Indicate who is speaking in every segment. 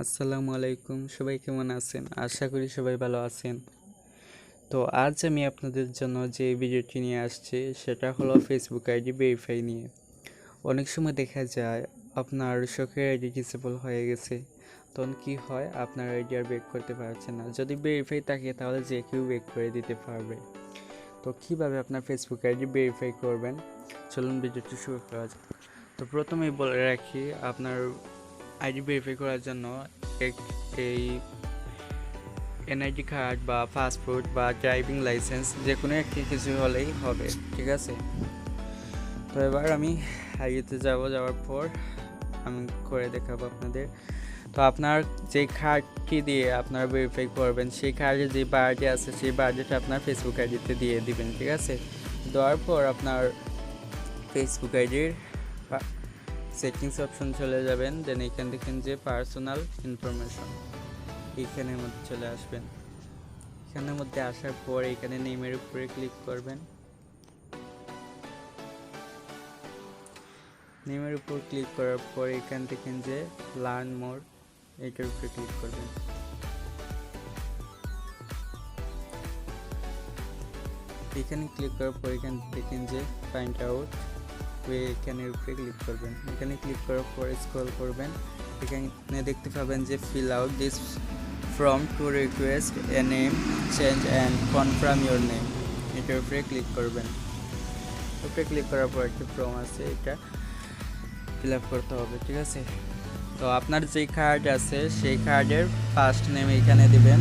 Speaker 1: আসসালামু আলাইকুম, সবাই কেমন আছেন? আশা করি সবাই ভালো আছেন। তো আজ আমি আপনাদের জন্য যে ভিডিওটি নিয়ে আসছি সেটা হলো ফেসবুক আইডি ভেরিফাই নিয়ে। অনেক সময় দেখা যায় আপনার শখের আইডি ডিসেবল হয়ে গেছে, তখন কি হয়, আপনার আইডি আর বেক করতে পারছেন না। যদি ভেরিফাই থাকে তাহলে যে কেউ বেক করে দিতে পারবে। তো কিভাবে আপনার ফেসবুক আইডি ভেরিফাই করবেন, চলুন ভিডিওটি শুরু করা যাক। তো প্রথমেই বলে রাখি, আপনার আইডি ভেরিফাই করার জন্য এই এনআইডি কার্ড বা পাসপোর্ট বা ড্রাইভিং লাইসেন্স যে কোনো একটি কিছু হলেই হবে, ঠিক আছে। তো এবার আমি আইডিতে যাওয়ার পর আমি করে দেখাবো আপনাদের। তো আপনার যে কার্ডটি দিয়ে আপনারা ভেরিফাই করবেন, সেই কার্ডে যে বায়োডাটা আছে সেই বায়োডাটা আপনার ফেসবুক আইডিতে দিয়ে দিবেন, ঠিক আছে। দেওয়ার পর আপনার ফেসবুক আইডির সেটিংস অপশন চলে যাবেন, দেন এখান দেখেন যে পার্সোনাল ইনফরমেশন, এইখানের মধ্যে চলে আসবেন। এখানের মধ্যে আসার পর এখানে নেমের উপরে ক্লিক করবেন। নেমের উপর ক্লিক করার পর এখান থেকে যে লার্ন মোর, এটার উপরে ক্লিক করবেন। এখানে ক্লিক করার পর এখান থেকে যে ফাইন্ড আউট, এখানের উপরে ক্লিক করবেন। এখানে ক্লিক করার পর স্ক্রল করবেন, এখানে দেখতে পাবেন যে fill out this form to request a name change and confirm your name, এটার উপরে ক্লিক করবেন। উপরে ক্লিক করার পর একটি ফর্ম আছে, এটা ফিল আপ করতে হবে, ঠিক আছে। তো আপনার যেই কার্ড আছে সেই কার্ডের ফার্স্ট নেম এখানে দিবেন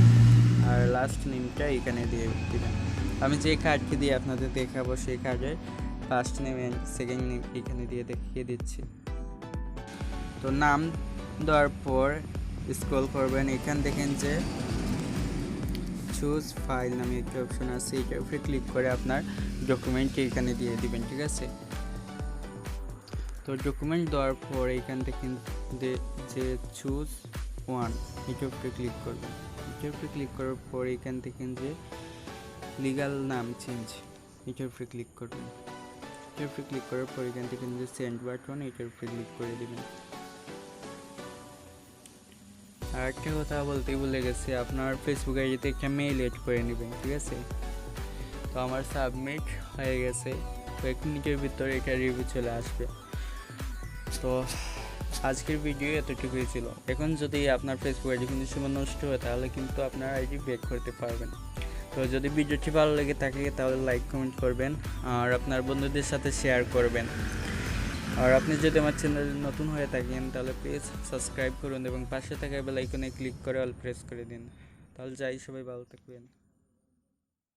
Speaker 1: আর লাস্ট নেমটা এখানে দিয়ে দিবেন। আমি যে কার্ডটি দিয়ে আপনাদের দেখাবো সেই কার্ডের first name and second name এখানে দিয়ে দেখিয়ে দিচ্ছি। তো নাম দেওয়ার পর স্ক্রল করবেন, এখান দেখেন যে চুজ ফাইল নামে একটি অপশন আছে, এটার উপরে ক্লিক করে আপনার ডকুমেন্টটি এখানে দিয়ে দিবেন, ঠিক আছে। তো ডকুমেন্ট দেওয়ার পর এখান থেকে যে চুজ ওয়ান, এটার উপরে ক্লিক করবেন। এটার উপরে ক্লিক করার পর এখান থেকে যে লিগাল নাম চেঞ্জ, এটার উপরে ক্লিক করবেন। এটার উপরে ক্লিক করার পর এখান থেকে যে সেন্ড বাটন, এটার উপরে ক্লিক করে দেবেন। আর একটা কথা বলতেই ভুলে গেছি, আপনার ফেসবুক আইডিতে একটা মেইল এড করে নেবেন, ঠিক আছে। তো আমার সাবমিট হয়ে গেছে, কয়েক মিনিটের ভিতরে এটা রিভিউ চলে আসবে। তো আজকের ভিডিও এতটুকুই ছিল। এখন যদি আপনার ফেসবুক আইডি কিন্তু সময় নষ্ট হয় তাহলে কিন্তু আপনার আইডি বেক করতে পারবেন। তো যদি ভিডিওটি ভালো লেগে থাকে তাহলে লাইক কমেন্ট করবেন আর আপনার বন্ধুদের সাথে শেয়ার করবেন। আর আপনি যদি আমার চ্যানেলে নতুন হয়ে থাকেন তাহলে প্লিজ সাবস্ক্রাইব করুন এবং পাশে থাকা বেল আইকনে ক্লিক করে অল প্রেস করে দিন। তাহলে যাই, সবাই ভালো থাকবেন।